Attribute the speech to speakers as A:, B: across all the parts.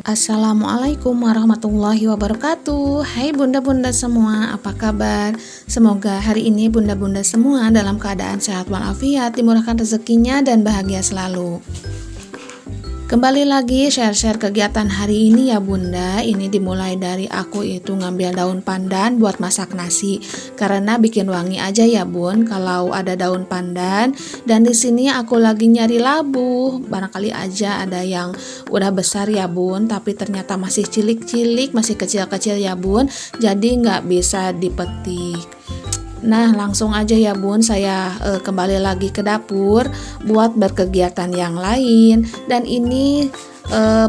A: Assalamualaikum warahmatullahi wabarakatuh. Hai bunda-bunda semua, apa kabar? Semoga hari ini bunda-bunda semua dalam keadaan sehat walafiat, dimurahkan rezekinya dan bahagia selalu. Kembali lagi share-share kegiatan hari ini ya bunda. Ini dimulai dari aku itu ngambil daun pandan buat masak nasi, karena bikin wangi aja ya bun kalau ada daun pandan. Dan di sini aku lagi nyari labu, barangkali aja ada yang udah besar ya bun, tapi ternyata masih cilik-cilik, masih kecil-kecil ya bun, jadi nggak bisa dipetik. Nah langsung aja ya bun, saya kembali lagi ke dapur buat berkegiatan yang lain. Dan ini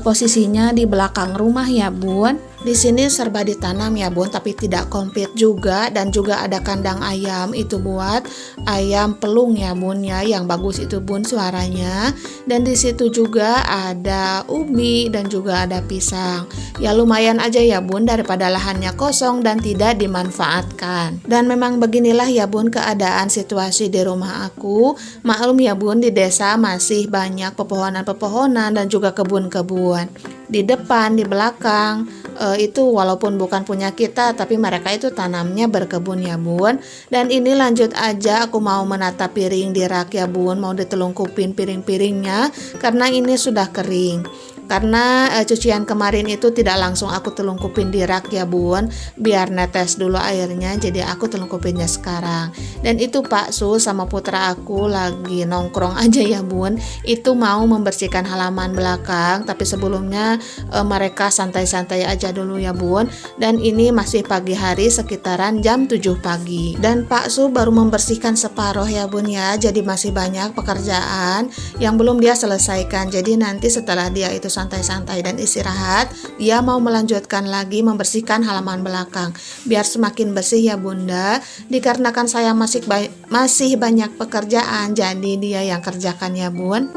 A: posisinya di belakang rumah ya bun. Di sini serba ditanam ya bun, tapi tidak komplit juga. Dan juga ada kandang ayam, itu buat ayam pelung ya bun ya, yang bagus itu bun suaranya. Dan di situ juga ada ubi dan juga ada pisang. Ya lumayan aja ya bun, daripada lahannya kosong dan tidak dimanfaatkan. Dan memang beginilah ya bun keadaan situasi di rumah aku. Maklum ya bun, di desa masih banyak pepohonan-pepohonan dan juga kebun-kebun. Di depan, di belakang, itu walaupun bukan punya kita, tapi mereka itu tanamnya berkebun ya bun. Dan ini lanjut aja, aku mau menata piring di rak ya bun, mau ditelungkupin piring-piringnya karena ini sudah kering. Karena cucian kemarin itu tidak langsung aku telungkupin di rak ya bun, biar netes dulu airnya, jadi aku telungkupinnya sekarang. Dan itu Pak Su sama putra aku lagi nongkrong aja ya bun, itu mau membersihkan halaman belakang, tapi sebelumnya mereka santai-santai aja dulu ya bun. Dan ini masih pagi hari, sekitaran jam 7 pagi. Dan Pak Su baru membersihkan separuh ya bun ya, jadi masih banyak pekerjaan yang belum dia selesaikan. Jadi nanti setelah dia itu santai-santai dan istirahat, dia mau melanjutkan lagi membersihkan halaman belakang biar semakin bersih ya bunda. Dikarenakan saya masih banyak pekerjaan, jadi dia yang kerjakan ya bun.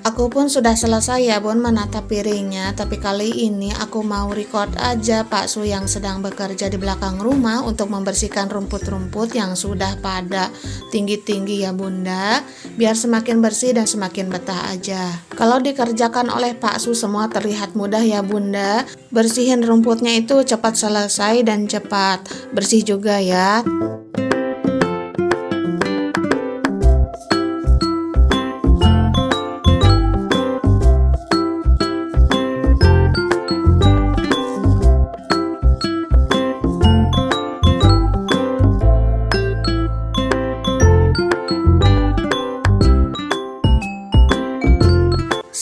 A: Aku pun sudah selesai ya bun menata piringnya, tapi kali ini aku mau record aja Pak Su yang sedang bekerja di belakang rumah untuk membersihkan rumput-rumput yang sudah pada tinggi-tinggi ya bunda, biar semakin bersih dan semakin betah aja. Kalau dikerjakan oleh Pak Su semua terlihat mudah ya bunda, bersihin rumputnya itu cepat selesai dan cepat bersih juga ya.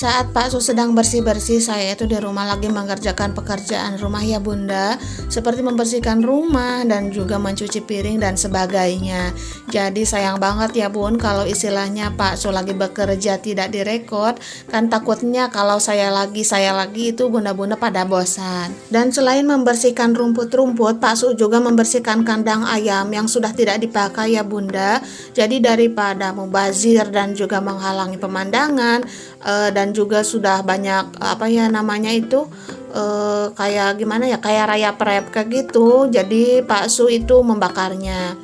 A: Saat Pak Su sedang bersih-bersih, saya itu di rumah lagi mengerjakan pekerjaan rumah ya bunda, seperti membersihkan rumah dan juga mencuci piring dan sebagainya. Jadi sayang banget ya bun kalau istilahnya Pak Su lagi bekerja tidak direkod, kan takutnya kalau saya lagi itu bunda-bunda pada bosan. Dan selain membersihkan rumput-rumput, Pak Su juga membersihkan kandang ayam yang sudah tidak dipakai ya bunda. Jadi daripada mubazir dan juga menghalangi pemandangan, dan juga sudah banyak kayak gimana ya, kayak raya prep kayak gitu, jadi Pak Su itu membakarnya.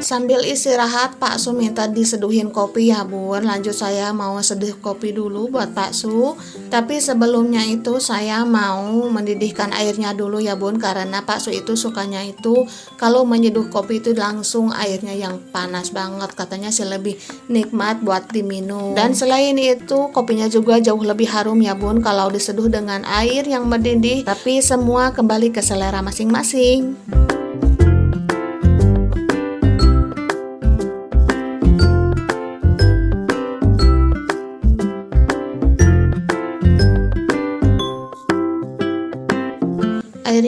A: Sambil istirahat, Pak Su minta diseduhin kopi ya bun. Lanjut saya mau seduh kopi dulu buat Pak Su. Tapi sebelumnya itu saya mau mendidihkan airnya dulu ya bun, karena Pak Su itu sukanya itu kalau menyeduh kopi itu langsung airnya yang panas banget. Katanya sih lebih nikmat buat diminum. Dan selain itu kopinya juga jauh lebih harum ya bun kalau diseduh dengan air yang mendidih. Tapi semua kembali ke selera masing-masing.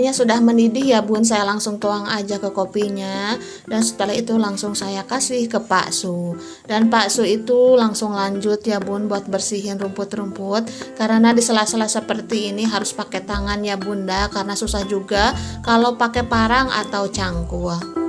A: Airnya sudah mendidih ya bun, saya langsung tuang aja ke kopinya. Dan setelah itu langsung saya kasih ke Pak Su. Dan Pak Su itu langsung lanjut ya bun buat bersihin rumput-rumput. Karena di sela-sela seperti ini harus pakai tangan ya bunda, karena susah juga kalau pakai parang atau cangkul.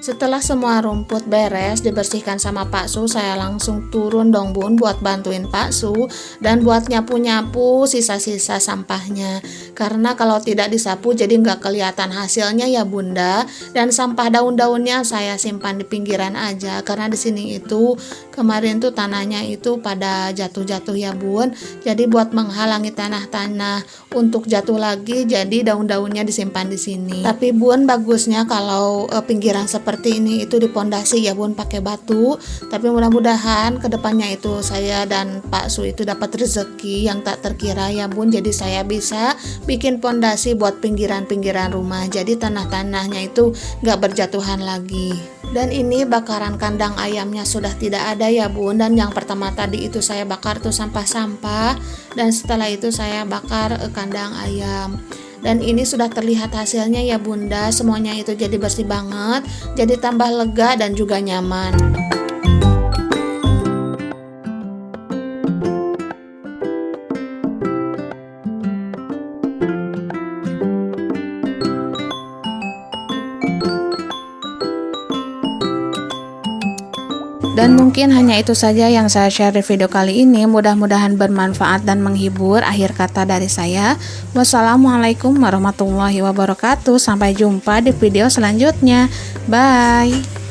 A: Setelah semua rumput beres dibersihkan sama Pak Su, saya langsung turun dong bun buat bantuin Pak Su dan buat nyapu-nyapu sisa-sisa sampahnya. Karena kalau tidak disapu jadi nggak kelihatan hasilnya ya bunda. Dan sampah daun-daunnya saya simpan di pinggiran aja, karena di sini itu kemarin tuh tanahnya itu pada jatuh-jatuh ya bun. Jadi buat menghalangi tanah-tanah untuk jatuh lagi, jadi daun-daunnya disimpan di sini. Tapi bun bagusnya kalau pinggiran seperti ini itu dipondasi ya bun pakai batu. Tapi mudah-mudahan kedepannya itu saya dan Pak Su itu dapat rezeki yang tak terkira ya bun. Jadi saya bisa bikin pondasi buat pinggiran-pinggiran rumah, jadi tanah-tanahnya itu nggak berjatuhan lagi. Dan ini bakaran kandang ayamnya sudah tidak ada ya bun. Dan yang pertama tadi itu saya bakar tuh sampah-sampah, dan setelah itu saya bakar kandang ayam. Dan ini sudah terlihat hasilnya ya bunda, semuanya itu jadi bersih banget, jadi tambah lega dan juga nyaman. Dan mungkin hanya itu saja yang saya share di video kali ini. Mudah-mudahan bermanfaat dan menghibur. Akhir kata dari saya, wassalamualaikum warahmatullahi wabarakatuh. Sampai jumpa di video selanjutnya. Bye.